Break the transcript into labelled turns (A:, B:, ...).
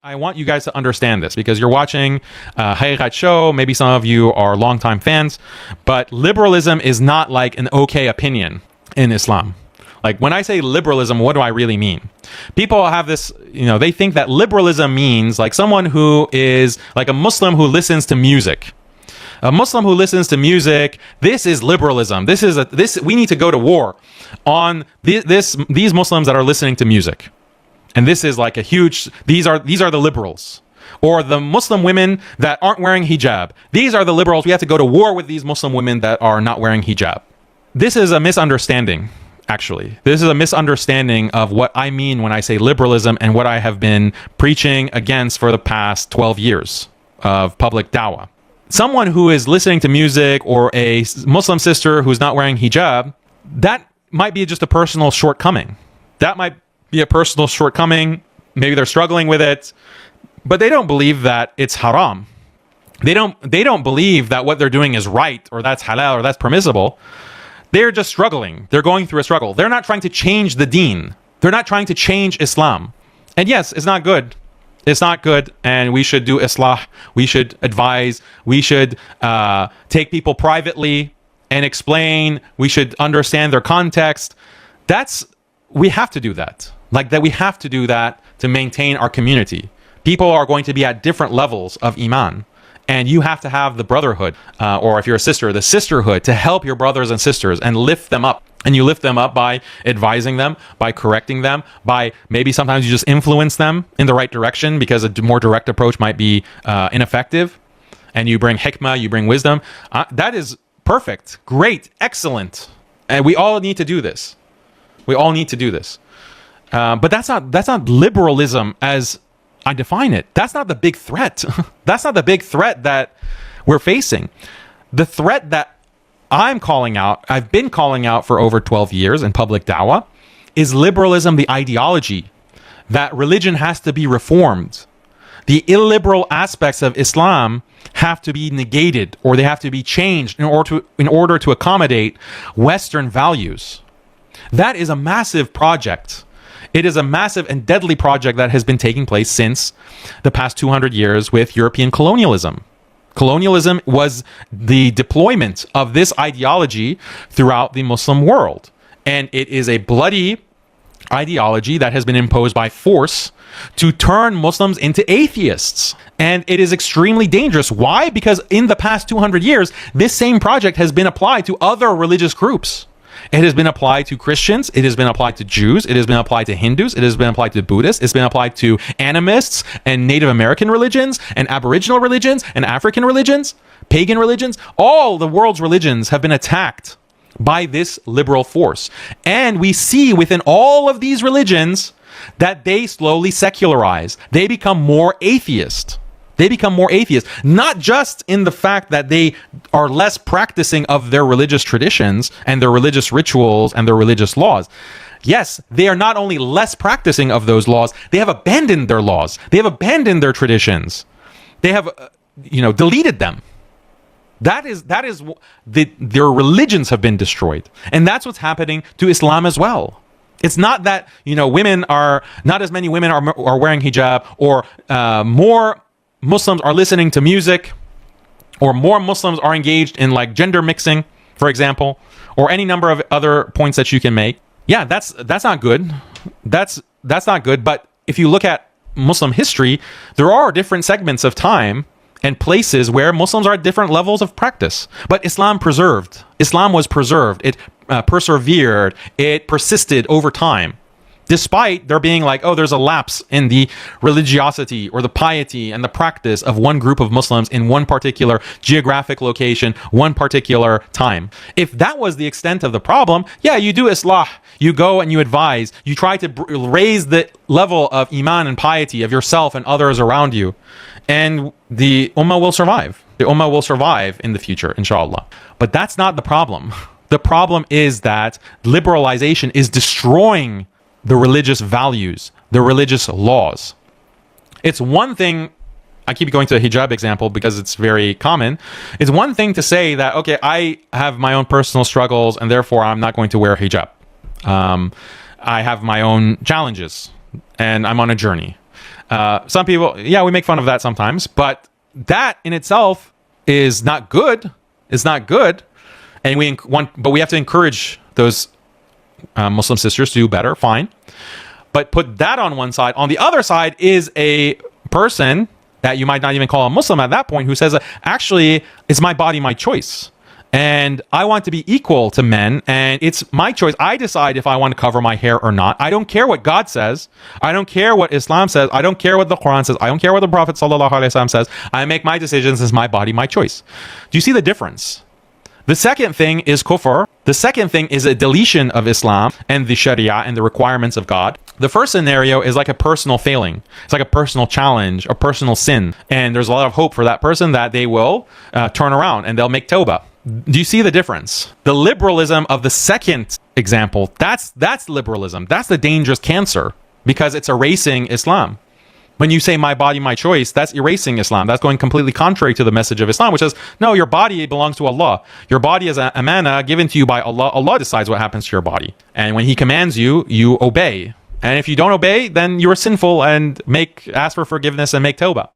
A: I want you guys to understand this because you're watching Haqiqatjou. Maybe some of you are longtime fans, but liberalism is not like an okay opinion in Islam. Like when I say liberalism, what do I really mean? People have this, they think that liberalism means like someone who is like a Muslim who listens to music. A Muslim who listens to music, this is liberalism. We need to go to war on these Muslims that are listening to music. And this is like a huge, these are the liberals. Or the Muslim women that aren't wearing hijab. These are the liberals. We have to go to war with these Muslim women that are not wearing hijab. This is a misunderstanding, actually. This is a misunderstanding of what I mean when I say liberalism and what I have been preaching against for the past 12 years of public dawah. Someone who is listening to music or a Muslim sister who's not wearing hijab, that might be just a personal shortcoming. That might be a personal shortcoming. Maybe they're struggling with it, but they don't believe that it's haram. They don't believe that what they're doing is right or that's halal or that's permissible. They're just struggling. They're going through a struggle. They're not trying to change the deen. They're not trying to change Islam. And yes, it's not good. It's not good, and we should do islah. We should advise. We should take people privately and explain. We should understand their context. We have to do that. Like that, we have to do that to maintain our community. People are going to be at different levels of iman, and you have to have the brotherhood, or if you're a sister, the sisterhood to help your brothers and sisters and lift them up. And you lift them up by advising them, by correcting them, by maybe sometimes you just influence them in the right direction because a more direct approach might be ineffective. And you bring hikmah, you bring wisdom. That is perfect, great, excellent. And we all need to do this. We all need to do this. But that's not liberalism as I define it. That's not the big threat. That's not the big threat that we're facing. The threat that I've been calling out for over 12 years in public dawah, is liberalism, the ideology that religion has to be reformed. The illiberal aspects of Islam have to be negated, or they have to be changed in order to accommodate Western values. That is a massive project. It is a massive and deadly project that has been taking place since the past 200 years with European colonialism. Colonialism was the deployment of this ideology throughout the Muslim world. And it is a bloody ideology that has been imposed by force to turn Muslims into atheists. And it is extremely dangerous. Why? Because in the past 200 years, this same project has been applied to other religious groups. It has been applied to Christians. It has been applied to Jews. It has been applied to Hindus. It has been applied to Buddhists. It's been applied to animists and Native American religions and Aboriginal religions and African religions, pagan religions. All the world's religions have been attacked by this liberal force. And we see within all of these religions that they slowly secularize. They become more atheist. They become more atheist, not just in the fact that they are less practicing of their religious traditions and their religious rituals and their religious laws. Yes, they are not only less practicing of those laws, they have abandoned their laws. They have abandoned their traditions. They have, deleted them. Their religions have been destroyed. And that's what's happening to Islam as well. It's not that, not as many women are wearing hijab, or more Muslims are listening to music, or more Muslims are engaged in like gender mixing, for example, or any number of other points that you can make. Yeah, that's not good. That's not good. But if you look at Muslim history, there are different segments of time and places where Muslims are at different levels of practice. But Islam was preserved. It persevered. It persisted over time. Despite there being there's a lapse in the religiosity or the piety and the practice of one group of Muslims in one particular geographic location, one particular time. If that was the extent of the problem, yeah, you do islah. You go and you advise. You try to raise the level of iman and piety of yourself and others around you. And the ummah will survive. The ummah will survive in the future, inshallah. But that's not the problem. The problem is that liberalization is destroying the religious values, the religious laws. It's one thing, I keep going to a hijab example because it's very common. It's one thing to say that, okay, I have my own personal struggles and therefore I'm not going to wear hijab. I have my own challenges and I'm on a journey. Some people, yeah, we make fun of that sometimes, but that in itself is not good. It's not good. And but we have to encourage those Muslim sisters to do better. Fine. But put that on one side. On the other side is a person that you might not even call a Muslim at that point, who says, actually, it's my body, my choice. And I want to be equal to men, and it's my choice. I decide if I want to cover my hair or not. I don't care what God says. I don't care what Islam says. I don't care what the Quran says. I don't care what the Prophet ﷺ says. I make my decisions. It's my body, my choice. Do you see the difference? The second thing is kufr. The second thing is a deletion of Islam and the Sharia and the requirements of God. The first scenario is like a personal failing. It's like a personal challenge, a personal sin. And there's a lot of hope for that person that they will turn around and they'll make tawbah. Do you see the difference? The liberalism of the second example, that's liberalism. That's the dangerous cancer, because it's erasing Islam. When you say my body, my choice, that's erasing Islam. That's going completely contrary to the message of Islam, which is, no, your body belongs to Allah. Your body is an amana given to you by Allah. Allah decides what happens to your body. And when He commands you, you obey. And if you don't obey, then you are sinful and ask for forgiveness and make tawbah.